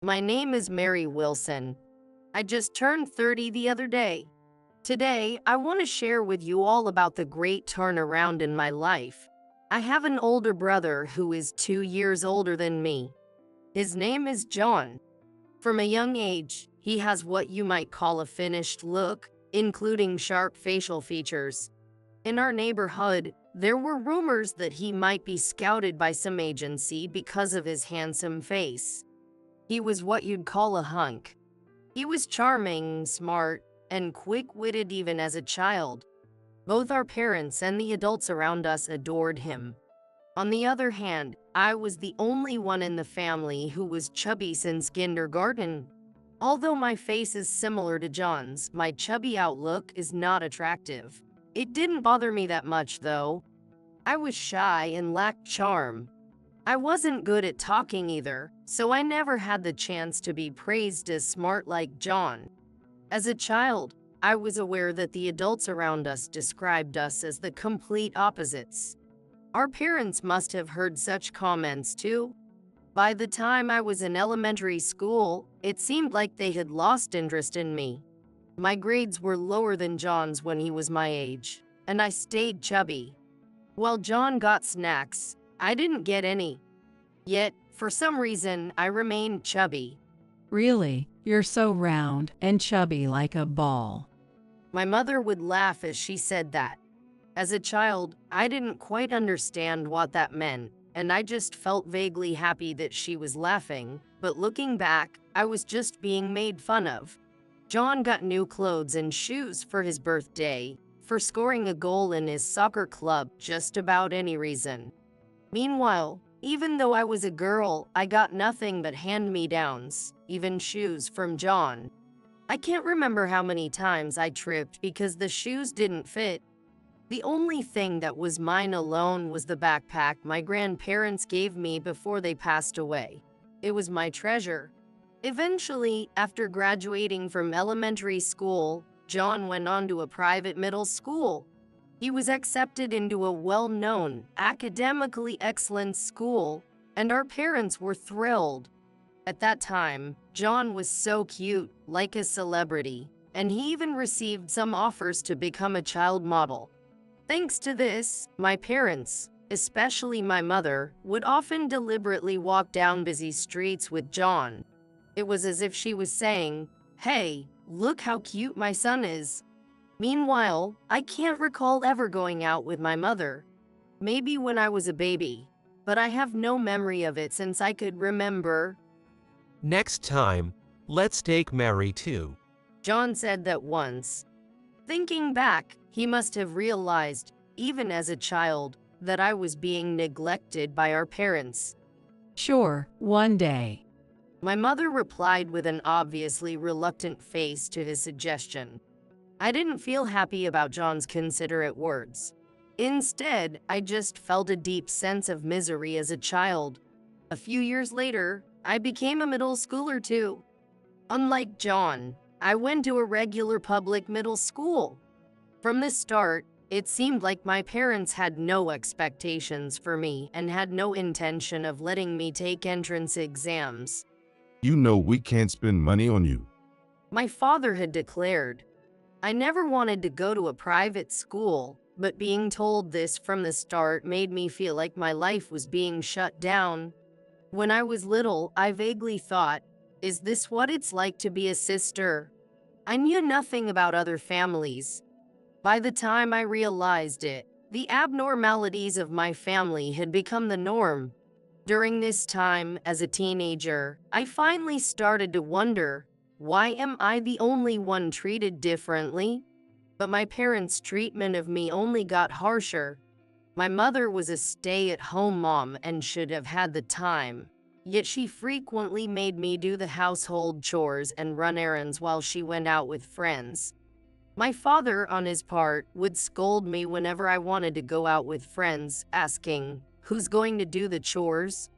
My name is Mary Wilson. I just turned 30 the other day. Today, I want to share with you all about the great turnaround in my life. I have an older brother who is 2 years older than me. His name is John. From a young age, he has what you might call a finished look, including sharp facial features. In our neighborhood, there were rumors that he might be scouted by some agency because of his handsome face. He was what you'd call a hunk. He was charming, smart, and quick-witted even as a child. Both our parents and the adults around us adored him. On the other hand, I was the only one in the family who was chubby since kindergarten. Although my face is similar to John's, my chubby outlook is not attractive. It didn't bother me that much, though. I was shy and lacked charm. I wasn't good at talking either, so I never had the chance to be praised as smart like John. As a child, I was aware that the adults around us described us as the complete opposites. Our parents must have heard such comments too. By the time I was in elementary school, it seemed like they had lost interest in me. My grades were lower than John's when he was my age, and I stayed chubby. While John got snacks, I didn't get any. Yet, for some reason, I remained chubby. Really, you're so round and chubby like a ball. My mother would laugh as she said that. As a child, I didn't quite understand what that meant, and I just felt vaguely happy that she was laughing, but looking back, I was just being made fun of. John got new clothes and shoes for his birthday, for scoring a goal in his soccer club, just about any reason. Meanwhile, even though I was a girl, I got nothing but hand-me-downs, even shoes from John. I can't remember how many times I tripped because the shoes didn't fit. The only thing that was mine alone was the backpack my grandparents gave me before they passed away. It was my treasure. Eventually, after graduating from elementary school, John went on to a private middle school. He was accepted into a well-known, academically excellent school, and our parents were thrilled. At that time, John was so cute, like a celebrity, and he even received some offers to become a child model. Thanks to this, my parents, especially my mother, would often deliberately walk down busy streets with John. It was as if she was saying, "Hey, look how cute my son is." Meanwhile, I can't recall ever going out with my mother. Maybe when I was a baby, but I have no memory of it since I could remember. Next time, let's take Mary too. John said that once. Thinking back, he must have realized, even as a child, that I was being neglected by our parents. Sure, one day. My mother replied with an obviously reluctant face to his suggestion. I didn't feel happy about John's considerate words. Instead, I just felt a deep sense of misery as a child. A few years later, I became a middle schooler too. Unlike John, I went to a regular public middle school. From the start, it seemed like my parents had no expectations for me and had no intention of letting me take entrance exams. You know we can't spend money on you. My father had declared. I never wanted to go to a private school, but being told this from the start made me feel like my life was being shut down. When I was little, I vaguely thought, is this what it's like to be a sister? I knew nothing about other families. By the time I realized it, the abnormalities of my family had become the norm. During this time, as a teenager, I finally started to wonder, why am I the only one treated differently? But my parents' treatment of me only got harsher. My mother was a stay-at-home mom and should have had the time. Yet she frequently made me do the household chores and run errands while she went out with friends. My father, on his part, would scold me whenever I wanted to go out with friends, asking, "Who's going to do the chores?"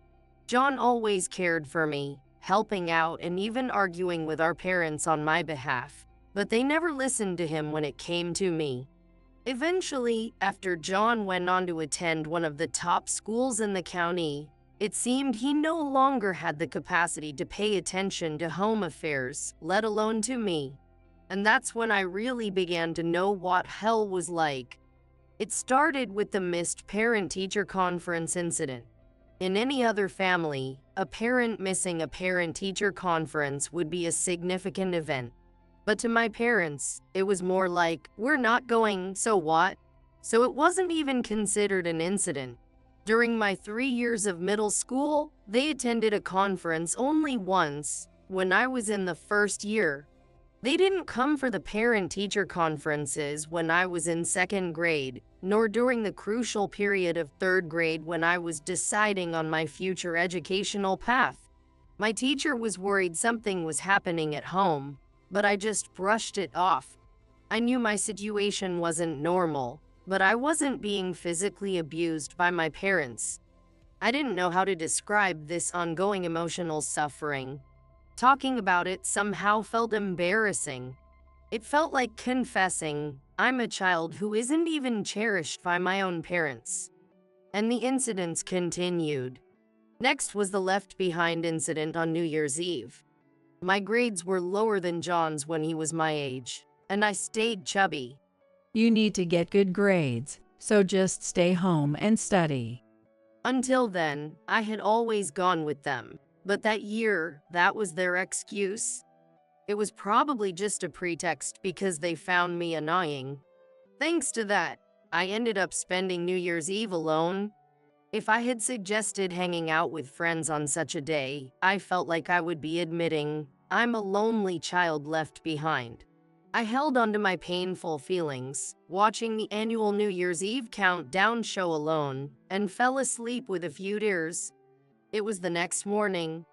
John always cared for me, helping out and even arguing with our parents on my behalf, but they never listened to him when it came to me. Eventually, after John went on to attend one of the top schools in the county, It seemed he no longer had the capacity to pay attention to home affairs, let alone to me. And that's when I really began to know what hell was like. It started with the missed parent-teacher conference incident. In any other family, a parent missing a parent-teacher conference would be a significant event. But to my parents, it was more like, we're not going, so what? So it wasn't even considered an incident. During my 3 years of middle school, they attended a conference only once, when I was in the first year. They didn't come for the parent-teacher conferences when I was in second grade, nor during the crucial period of third grade when I was deciding on my future educational path. My teacher was worried something was happening at home, but I just brushed it off. I knew my situation wasn't normal, but I wasn't being physically abused by my parents. I didn't know how to describe this ongoing emotional suffering. Talking about it somehow felt embarrassing. It felt like confessing, I'm a child who isn't even cherished by my own parents. And the incidents continued. Next was the left behind incident on New Year's Eve. My grades were lower than John's when he was my age, and I stayed chubby. You need to get good grades, so just stay home and study. Until then, I had always gone with them, but that year, that was their excuse. It was probably just a pretext because they found me annoying. Thanks to that, I ended up spending New Year's Eve alone. If I had suggested hanging out with friends on such a day, I felt like I would be admitting, I'm a lonely child left behind. I held onto my painful feelings, watching the annual New Year's Eve countdown show alone, and fell asleep with a few tears. It was the next morning.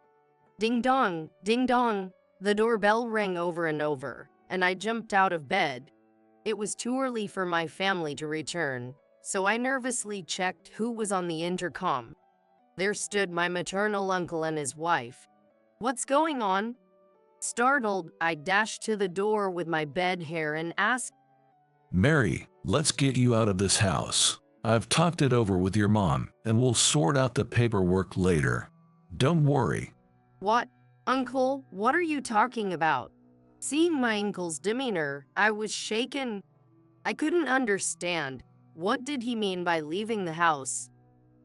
Ding dong, ding dong. The doorbell rang over and over, and I jumped out of bed. It was too early for my family to return, so I nervously checked who was on the intercom. There stood my maternal uncle and his wife. What's going on? Startled, I dashed to the door with my bed hair and asked, Mary, let's get you out of this house. I've talked it over with your mom, and we'll sort out the paperwork later. Don't worry. What? Uncle, what are you talking about? Seeing my uncle's demeanor, I was shaken. I couldn't understand. What did he mean by leaving the house?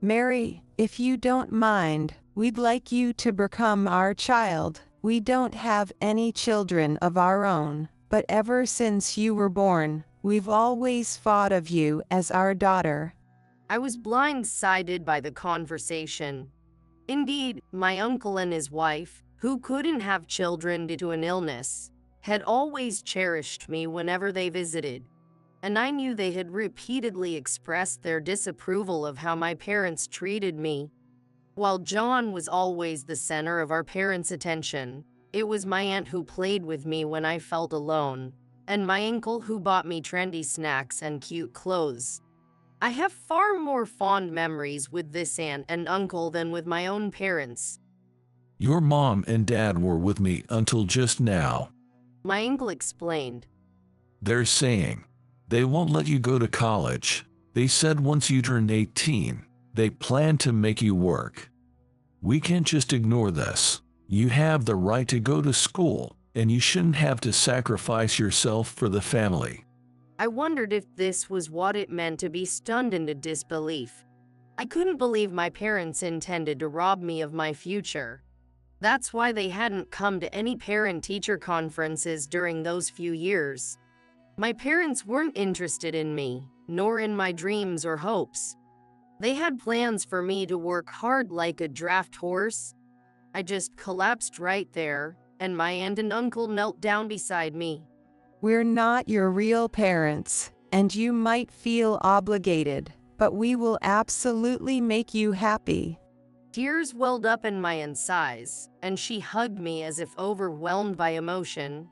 Mary, if you don't mind, we'd like you to become our child. We don't have any children of our own, but ever since you were born, we've always thought of you as our daughter. I was blindsided by the conversation. Indeed, my uncle and his wife, who couldn't have children due to an illness, had always cherished me whenever they visited, and I knew they had repeatedly expressed their disapproval of how my parents treated me. While John was always the center of our parents' attention, it was my aunt who played with me when I felt alone, and my uncle who bought me trendy snacks and cute clothes. I have far more fond memories with this aunt and uncle than with my own parents. Your mom and dad were with me until just now. My uncle explained. They're saying they won't let you go to college. They said once you turn 18, they plan to make you work. We can't just ignore this. You have the right to go to school, and you shouldn't have to sacrifice yourself for the family. I wondered if this was what it meant to be stunned into disbelief. I couldn't believe my parents intended to rob me of my future. That's why they hadn't come to any parent-teacher conferences during those few years. My parents weren't interested in me, nor in my dreams or hopes. They had plans for me to work hard like a draft horse. I just collapsed right there, and my aunt and uncle knelt down beside me. We're not your real parents, and you might feel obligated, but we will absolutely make you happy. Tears welled up in my aunt's eyes, and she hugged me as if overwhelmed by emotion.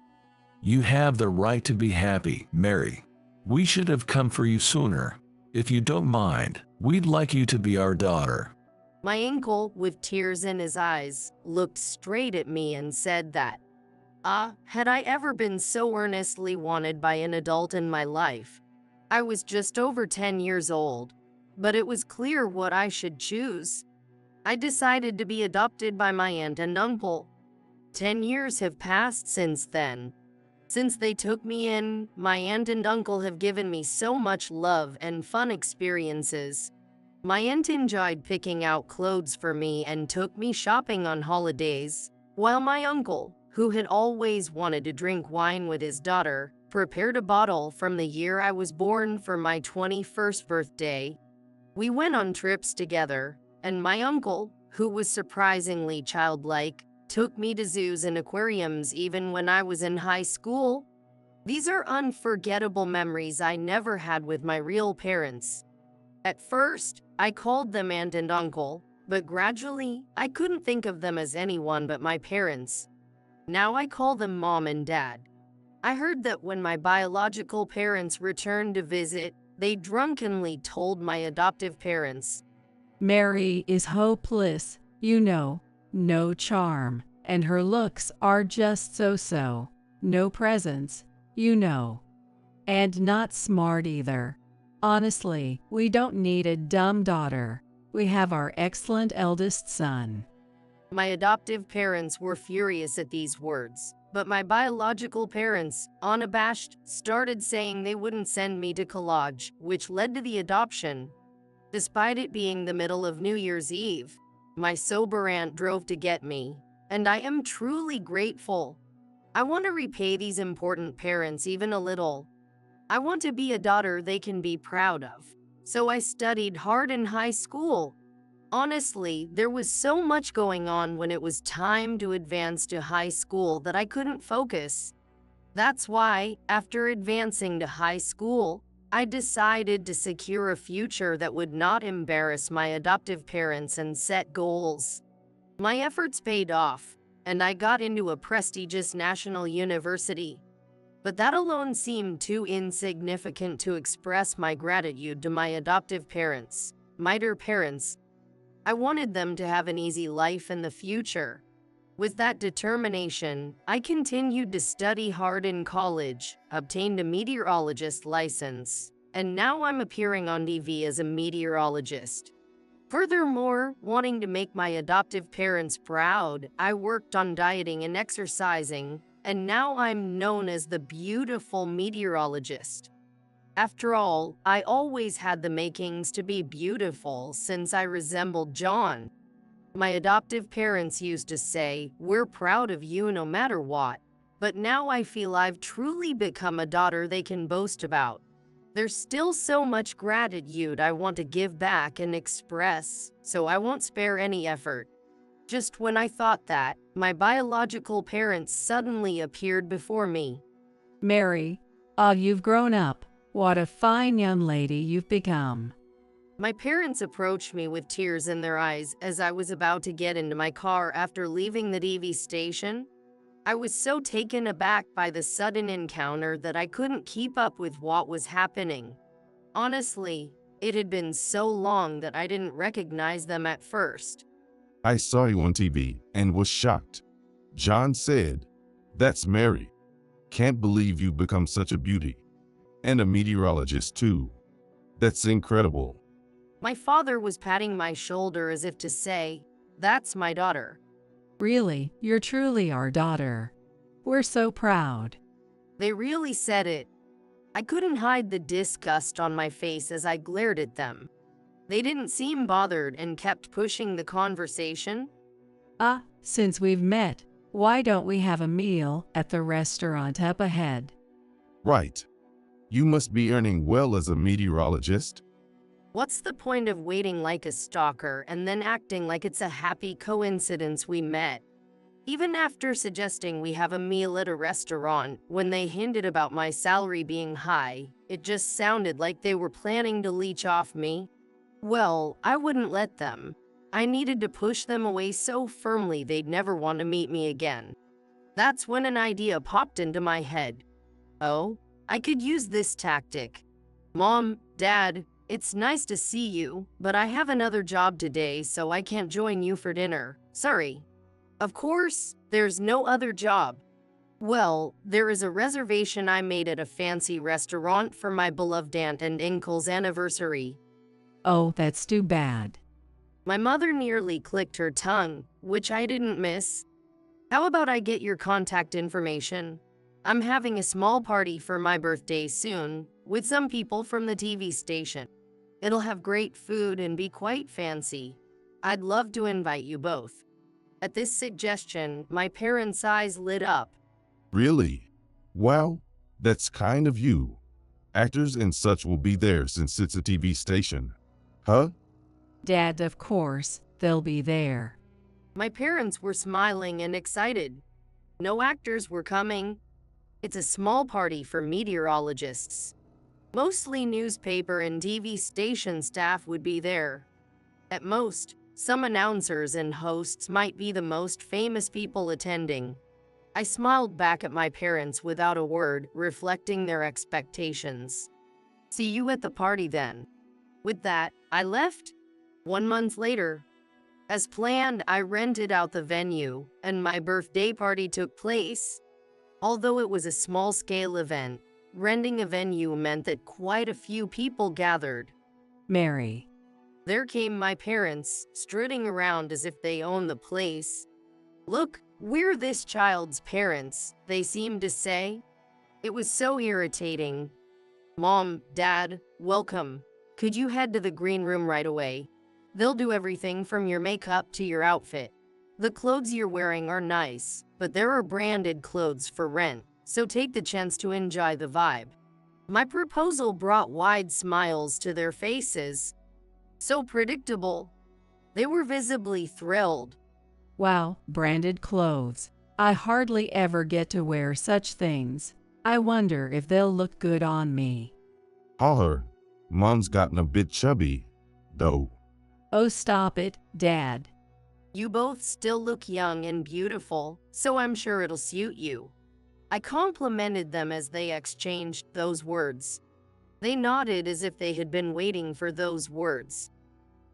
You have the right to be happy, Mary. We should have come for you sooner. If you don't mind, we'd like you to be our daughter. My uncle, with tears in his eyes, looked straight at me and said that, had I ever been so earnestly wanted by an adult in my life? I was just over 10 years old, but it was clear what I should choose. I decided to be adopted by my aunt and uncle. 10 years have passed since then. Since they took me in, my aunt and uncle have given me so much love and fun experiences. My aunt enjoyed picking out clothes for me and took me shopping on holidays, while my uncle, who had always wanted to drink wine with his daughter, prepared a bottle from the year I was born for my 21st birthday. We went on trips together, and my uncle, who was surprisingly childlike, took me to zoos and aquariums even when I was in high school. These are unforgettable memories I never had with my real parents. At first, I called them aunt and uncle, but gradually, I couldn't think of them as anyone but my parents. Now I call them mom and dad. I heard that when my biological parents returned to visit, they drunkenly told my adoptive parents, Mary is hopeless, you know, no charm, and her looks are just so-so, no presence, you know, and not smart either. Honestly, we don't need a dumb daughter. We have our excellent eldest son. My adoptive parents were furious at these words, but my biological parents, unabashed, started saying they wouldn't send me to college, which led to the adoption. Despite it being the middle of New Year's Eve, my sober aunt drove to get me, and I am truly grateful. I want to repay these important parents even a little. I want to be a daughter they can be proud of, so I studied hard in high school. Honestly, there was so much going on when it was time to advance to high school that I couldn't focus. That's why, after advancing to high school, I decided to secure a future that would not embarrass my adoptive parents and set goals. My efforts paid off, and I got into a prestigious national university. But that alone seemed too insignificant to express my gratitude to my adoptive parents, my dear parents. I wanted them to have an easy life in the future. With that determination, I continued to study hard in college, obtained a meteorologist license, and now I'm appearing on TV as a meteorologist. Furthermore, wanting to make my adoptive parents proud, I worked on dieting and exercising, and now I'm known as the beautiful meteorologist. After all, I always had the makings to be beautiful since I resembled John. My adoptive parents used to say, "We're proud of you no matter what," but now I feel I've truly become a daughter they can boast about. There's still so much gratitude I want to give back and express, so I won't spare any effort. Just when I thought that, my biological parents suddenly appeared before me. Mary, you've grown up. What a fine young lady you've become. My parents approached me with tears in their eyes as I was about to get into my car after leaving the TV station. I was so taken aback by the sudden encounter that I couldn't keep up with what was happening. Honestly, it had been so long that I didn't recognize them at first. I saw you on TV and was shocked. John said, "That's Mary. Can't believe you've become such a beauty. And a meteorologist too. That's incredible." My father was patting my shoulder as if to say, "That's my daughter." Really, you're truly our daughter. We're so proud. They really said it. I couldn't hide the disgust on my face as I glared at them. They didn't seem bothered and kept pushing the conversation. Since we've met, why don't we have a meal at the restaurant up ahead? Right. You must be earning well as a meteorologist. What's the point of waiting like a stalker and then acting like it's a happy coincidence we met? Even after suggesting we have a meal at a restaurant, when they hinted about my salary being high, it just sounded like they were planning to leech off me. Well, I wouldn't let them. I needed to push them away so firmly they'd never want to meet me again. That's when an idea popped into my head. Oh, I could use this tactic. "Mom, Dad, it's nice to see you, but I have another job today, so I can't join you for dinner. Sorry." Of course, there's no other job. Well, there is a reservation I made at a fancy restaurant for my beloved aunt and uncle's anniversary. Oh, that's too bad. My mother nearly clicked her tongue, which I didn't miss. How about I get your contact information? I'm having a small party for my birthday soon, with some people from the TV station. It'll have great food and be quite fancy. I'd love to invite you both. At this suggestion, my parents' eyes lit up. Really? Wow, that's kind of you. Actors and such will be there since it's a TV station. Huh? Dad, of course, they'll be there. My parents were smiling and excited. No actors were coming. It's a small party for meteorologists. Mostly newspaper and TV station staff would be there. At most, some announcers and hosts might be the most famous people attending. I smiled back at my parents without a word, reflecting their expectations. See you at the party then. With that, I left. 1 month later, as planned, I rented out the venue, and my birthday party took place. Although it was a small-scale event, renting a venue meant that quite a few people gathered. Mary. There came my parents, strutting around as if they owned the place. Look, we're this child's parents, they seemed to say. It was so irritating. Mom, Dad, welcome. Could you head to the green room right away? They'll do everything from your makeup to your outfit. The clothes you're wearing are nice, but there are branded clothes for rent, so take the chance to enjoy the vibe. My proposal brought wide smiles to their faces. So predictable. They were visibly thrilled. Wow, branded clothes. I hardly ever get to wear such things. I wonder if they'll look good on me. Holler, Mom's gotten a bit chubby, though. Oh, stop it, Dad. You both still look young and beautiful, so I'm sure it'll suit you. I complimented them as they exchanged those words. They nodded as if they had been waiting for those words.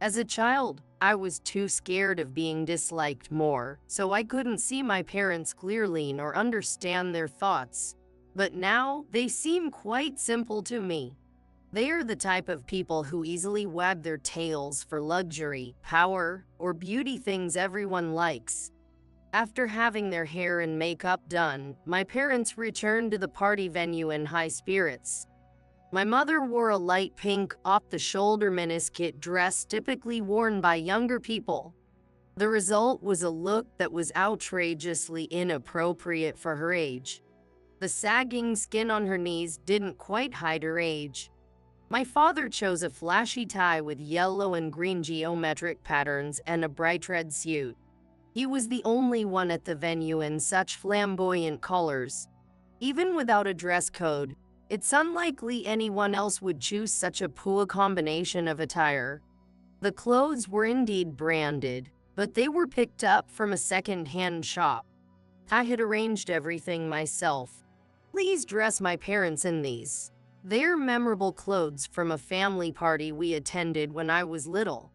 As a child, I was too scared of being disliked more, so I couldn't see my parents clearly nor understand their thoughts. But now, they seem quite simple to me. They are the type of people who easily wag their tails for luxury, power, or beauty things everyone likes. After having their hair and makeup done, my parents returned to the party venue in high spirits. My mother wore a light pink, off-the-shoulder miniskirt dress typically worn by younger people. The result was a look that was outrageously inappropriate for her age. The sagging skin on her knees didn't quite hide her age. My father chose a flashy tie with yellow and green geometric patterns and a bright red suit. He was the only one at the venue in such flamboyant colors. Even without a dress code, it's unlikely anyone else would choose such a poor combination of attire. The clothes were indeed branded, but they were picked up from a second-hand shop. I had arranged everything myself. Please dress my parents in these. They're memorable clothes from a family party we attended when I was little.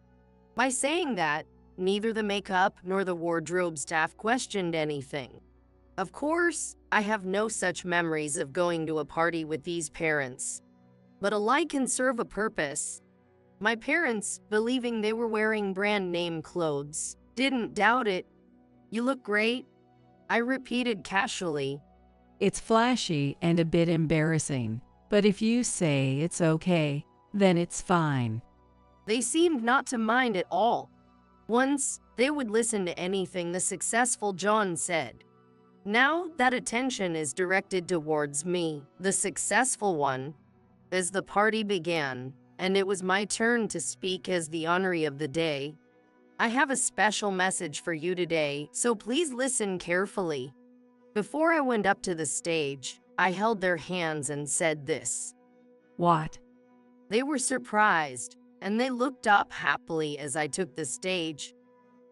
By saying that, neither the makeup nor the wardrobe staff questioned anything. Of course, I have no such memories of going to a party with these parents. But a lie can serve a purpose. My parents, believing they were wearing brand name clothes, didn't doubt it. You look great, I repeated casually. It's flashy and a bit embarrassing, but if you say it's okay, then it's fine. They seemed not to mind at all. Once, they would listen to anything the successful John said. Now that attention is directed towards me, the successful one. As the party began, and it was my turn to speak as the honoree of the day, I have a special message for you today, so please listen carefully. Before I went up to the stage, I held their hands and said this. What? They were surprised, and they looked up happily as I took the stage.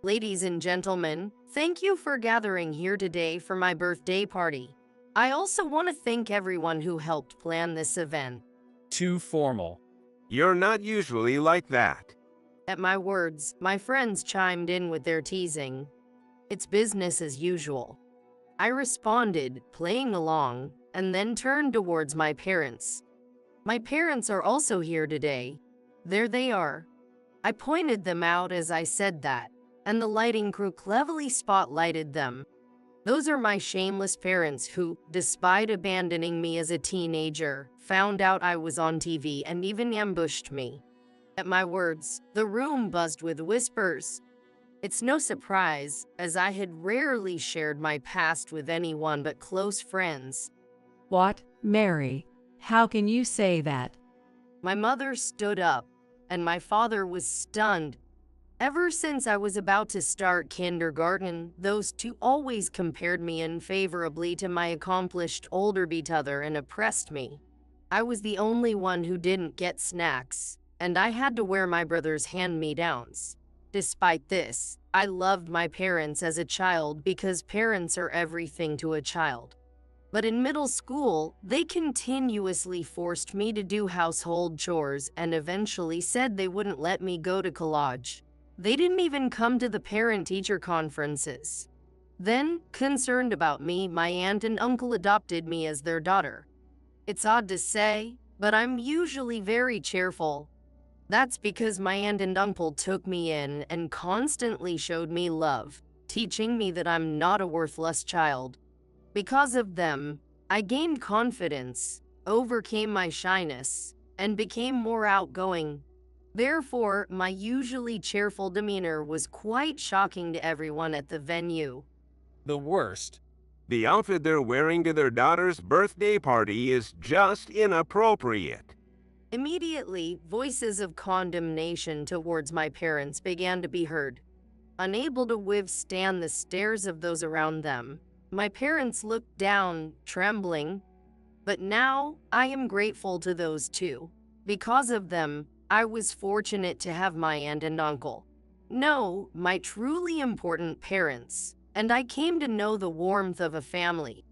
Ladies and gentlemen, thank you for gathering here today for my birthday party. I also want to thank everyone who helped plan this event. Too formal. You're not usually like that. At my words, my friends chimed in with their teasing. It's business as usual. I responded, playing along, and then turned towards my parents. My parents are also here today. There they are. I pointed them out as I said that, and the lighting crew cleverly spotlighted them. Those are my shameless parents who, despite abandoning me as a teenager, found out I was on TV and even ambushed me. At my words, the room buzzed with whispers. It's no surprise, as I had rarely shared my past with anyone but close friends. What, Mary? How can you say that? My mother stood up, and my father was stunned. Ever since I was about to start kindergarten, those two always compared me unfavorably to my accomplished older brother and oppressed me. I was the only one who didn't get snacks, and I had to wear my brother's hand-me-downs. Despite this, I loved my parents as a child because parents are everything to a child. But in middle school, they continuously forced me to do household chores and eventually said they wouldn't let me go to college. They didn't even come to the parent-teacher conferences. Then, concerned about me, my aunt and uncle adopted me as their daughter. It's odd to say, but I'm usually very cheerful. That's because my aunt and uncle took me in and constantly showed me love, teaching me that I'm not a worthless child. Because of them, I gained confidence, overcame my shyness, and became more outgoing. Therefore, my usually cheerful demeanor was quite shocking to everyone at the venue. The worst. The outfit they're wearing to their daughter's birthday party is just inappropriate. Immediately, voices of condemnation towards my parents began to be heard. Unable to withstand the stares of those around them, my parents looked down, trembling. But now, I am grateful to those two. Because of them, I was fortunate to have my aunt and uncle. No, my truly important parents, and I came to know the warmth of a family.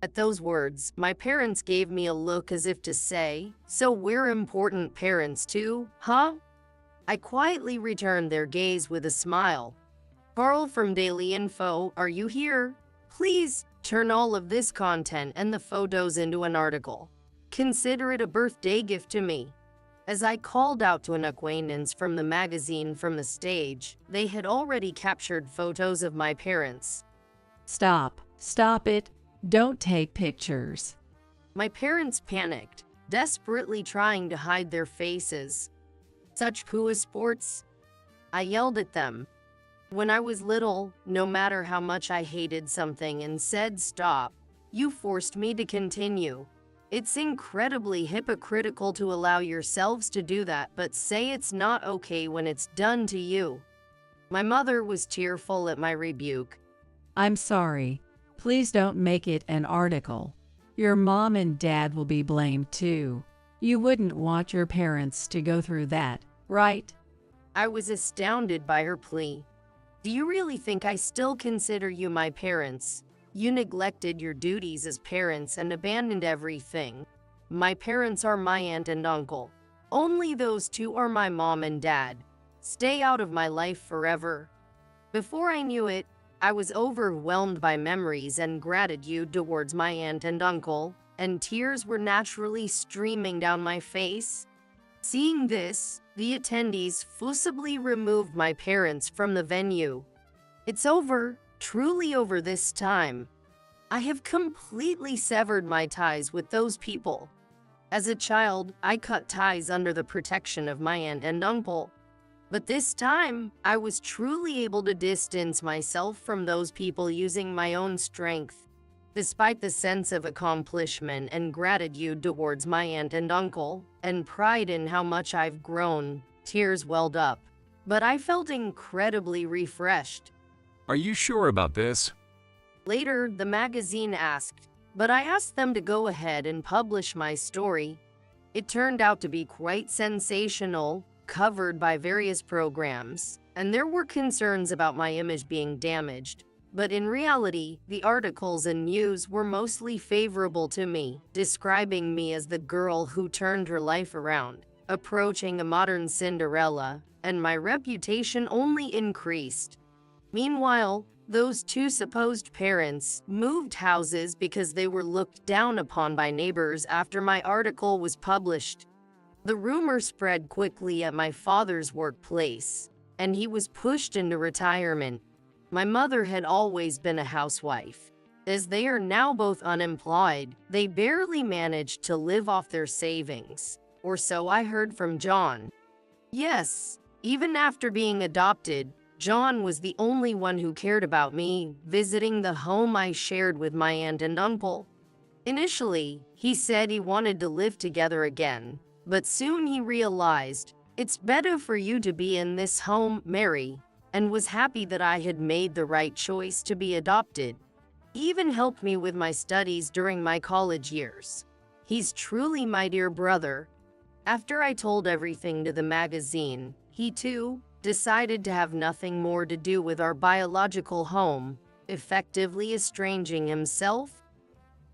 At those words, my parents gave me a look as if to say, "So we're important parents too, huh?" I quietly returned their gaze with a smile. "Carl from Daily Info, are you here? Please turn all of this content and the photos into an article. Consider it a birthday gift to me." As I called out to an acquaintance from the magazine from the stage, they had already captured photos of my parents. Stop it. Don't take pictures. My parents panicked, desperately trying to hide their faces. "Such poor sports," I yelled at them. When I was little, no matter how much I hated something and said stop, you forced me to continue. It's incredibly hypocritical to allow yourselves to do that but say it's not okay when it's done to you. My mother was tearful at my rebuke. I'm sorry. Please don't make it an article. Your mom and dad will be blamed too. You wouldn't want your parents to go through that, right? I was astounded by her plea. "Do you really think I still consider you my parents? You neglected your duties as parents and abandoned everything. My parents are my aunt and uncle. Only those two are my mom and dad. Stay out of my life forever." Before I knew it, I was overwhelmed by memories and gratitude towards my aunt and uncle, and tears were naturally streaming down my face. Seeing this, the attendees forcibly removed my parents from the venue. It's over. Truly over this time. I have completely severed my ties with those people. As a child, I cut ties under the protection of my aunt and uncle. But this time, I was truly able to distance myself from those people using my own strength. Despite the sense of accomplishment and gratitude towards my aunt and uncle, and pride in how much I've grown, tears welled up. But I felt incredibly refreshed. Are you sure about this? Later, the magazine asked, but I asked them to go ahead and publish my story. It turned out to be quite sensational, covered by various programs, and there were concerns about my image being damaged. But in reality, the articles and news were mostly favorable to me, describing me as the girl who turned her life around, approaching a modern Cinderella, and my reputation only increased. Meanwhile, those two supposed parents moved houses because they were looked down upon by neighbors after my article was published. The rumor spread quickly at my father's workplace, and he was pushed into retirement. My mother had always been a housewife. As they are now both unemployed, they barely managed to live off their savings, or so I heard from John. Yes, even after being adopted, John was the only one who cared about me, visiting the home I shared with my aunt and uncle. Initially, he said he wanted to live together again, but soon he realized, it's better for you to be in this home, Mary, and was happy that I had made the right choice to be adopted. He even helped me with my studies during my college years. He's truly my dear brother. After I told everything to the magazine, he too decided to have nothing more to do with our biological home, effectively estranging himself.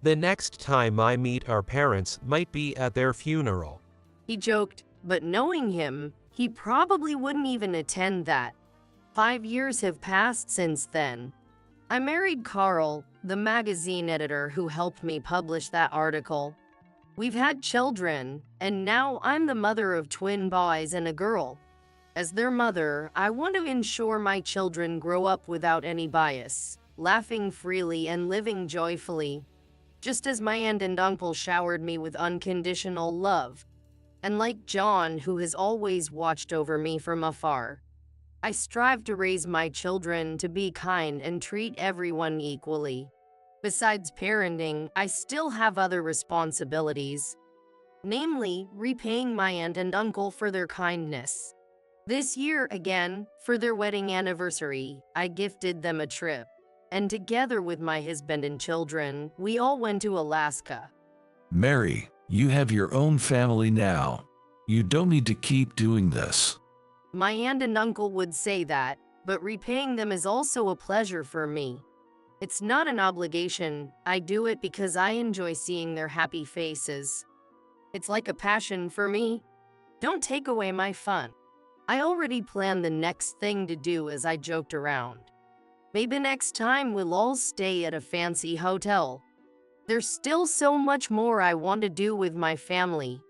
The next time I meet our parents might be at their funeral. He joked, but knowing him, he probably wouldn't even attend that. 5 years have passed since then. I married Carl, the magazine editor who helped me publish that article. We've had children, and now I'm the mother of twin boys and a girl. As their mother, I want to ensure my children grow up without any bias, laughing freely and living joyfully, just as my aunt and uncle showered me with unconditional love. And like John, who has always watched over me from afar, I strive to raise my children to be kind and treat everyone equally. Besides parenting, I still have other responsibilities, namely repaying my aunt and uncle for their kindness. This year, again, for their wedding anniversary, I gifted them a trip, and together with my husband and children, we all went to Alaska. Mary, you have your own family now. You don't need to keep doing this. My aunt and uncle would say that, but repaying them is also a pleasure for me. It's not an obligation, I do it because I enjoy seeing their happy faces. It's like a passion for me. Don't take away my fun. I already planned the next thing to do as I joked around. Maybe next time we'll all stay at a fancy hotel. There's still so much more I want to do with my family,